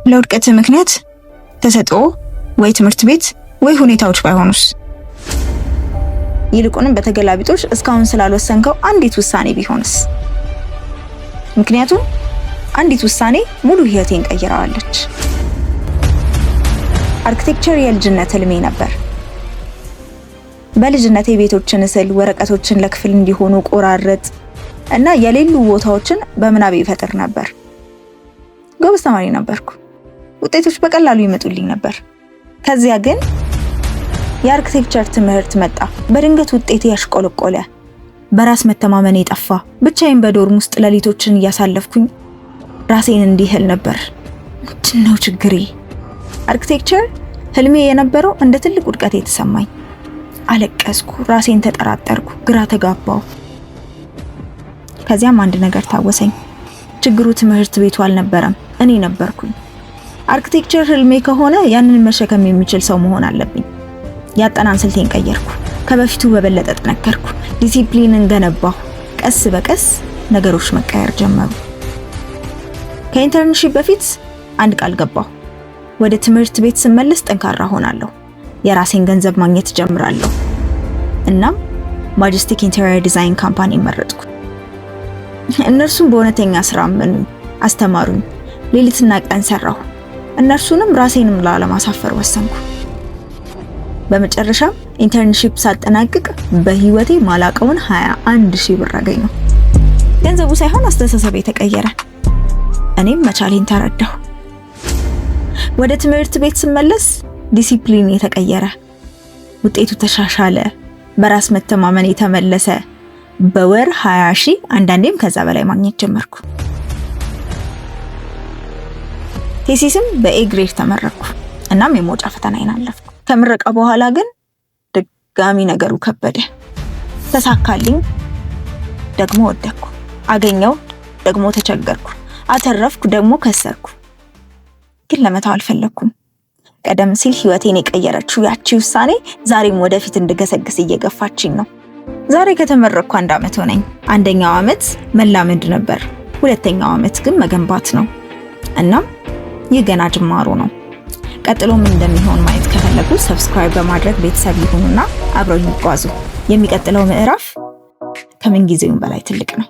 ለውድቀት ምክንያት ተሰጥኦ ወይ ትምህርት ቤት ወይ ሁኔታዎች ባይሆኑስ? ይልቁንም በተገላቢጦሽ እስካሁን ስላልወሰንከው አንዲት ውሳኔ ቢሆንስ? ምክንያቱም አንዲት ውሳኔ ሙሉ ህይወቴን ቀይራዋለች። አርኪቴክቸር የልጅነት ህልሜ ነበር። በልጅነቴ ቤቶችን ስል ወረቀቶችን ለክፍል እንዲሆኑ ቆራረጥ እና የሌሉ ቦታዎችን በምናቤ ይፈጥር ነበር። ጎበዝ ተማሪ ነበርኩ። ውጤቶች በቀላሉ ይመጡልኝ ነበር። ከዚያ ግን የአርኪቴክቸር ትምህርት መጣ። በድንገት ውጤቴ ያሽቆለቆለ፣ በራስ መተማመኔ ጠፋ። ብቻዬን በዶርም ውስጥ ሌሊቶችን እያሳለፍኩኝ ራሴን እንዲህል ነበር፣ ምንድነው ችግሬ? አርኪቴክቸር ህልሜ የነበረው እንደ ትልቅ ውድቀት የተሰማኝ። አለቀስኩ፣ ራሴን ተጠራጠርኩ፣ ግራ ተጋባው። ከዚያም አንድ ነገር ታወሰኝ። ችግሩ ትምህርት ቤቱ አልነበረም፣ እኔ ነበርኩኝ። አርኪቴክቸር ህልሜ ከሆነ ያንን መሸከም የሚችል ሰው መሆን አለብኝ። ያጠናን ስልቴን ቀየርኩ። ከበፊቱ በበለጠ ጠነከርኩ። ዲሲፕሊንን ገነባሁ። ቀስ በቀስ ነገሮች መቀየር ጀመሩ። ከኢንተርንሺፕ በፊት አንድ ቃል ገባሁ። ወደ ትምህርት ቤት ስመለስ ጠንካራ ሆናለሁ። የራሴን ገንዘብ ማግኘት ጀምራለሁ። እናም ማጀስቲክ ኢንተሪየር ዲዛይን ካምፓኒ መረጥኩ። እነርሱም በእውነተኛ ስራ አመኑኝ፣ አስተማሩኝ። ሌሊትና ቀን ሰራሁ። እነርሱንም ራሴንም ላለማሳፈር ወሰንኩ። በመጨረሻም ኢንተርንሺፕ ሳጠናቅቅ በህይወቴ ማላቀውን 21,000 ብር አገኘሁ። ገንዘቡ ሳይሆን አስተሳሰቤ ተቀየረ። እኔም መቻሌን ተረዳሁ። ወደ ትምህርት ቤት ስመለስ ዲሲፕሊን የተቀየረ፣ ውጤቱ ተሻሻለ፣ በራስ መተማመን የተመለሰ። በወር 20,000 አንዳንዴም ከዛ በላይ ማግኘት ጀመርኩ። ቴሲስም በኤ ግሬድ ተመረቅኩ። እናም የመውጫ ፈተናዬን አለፍኩ። ከምረቃ በኋላ ግን ድጋሚ ነገሩ ከበደ። ተሳካልኝ፣ ደግሞ ወደቅኩ። አገኘው፣ ደግሞ ተቸገርኩ። አተረፍኩ፣ ደግሞ ከሰርኩ። ግን ለመተው አልፈለኩም። ቀደም ሲል ህይወቴን የቀየረችው ያቺ ውሳኔ ዛሬም ወደፊት እንድገሰግስ እየገፋችኝ ነው። ዛሬ ከተመረቅኩ 1 ዓመት ሆነኝ። አንደኛው ዓመት መላመድ ነበር፣ ሁለተኛው ዓመት ግን መገንባት ነው። እናም ይህ ገና ጅማሮ ነው። ቀጥሎ ምን እንደሚሆን ማየት ከፈለጉ ሰብስክራይብ በማድረግ ቤተሰብ ይሁኑና አብረው ይጓዙ። የሚቀጥለው ምዕራፍ ከምን ጊዜውም በላይ ትልቅ ነው።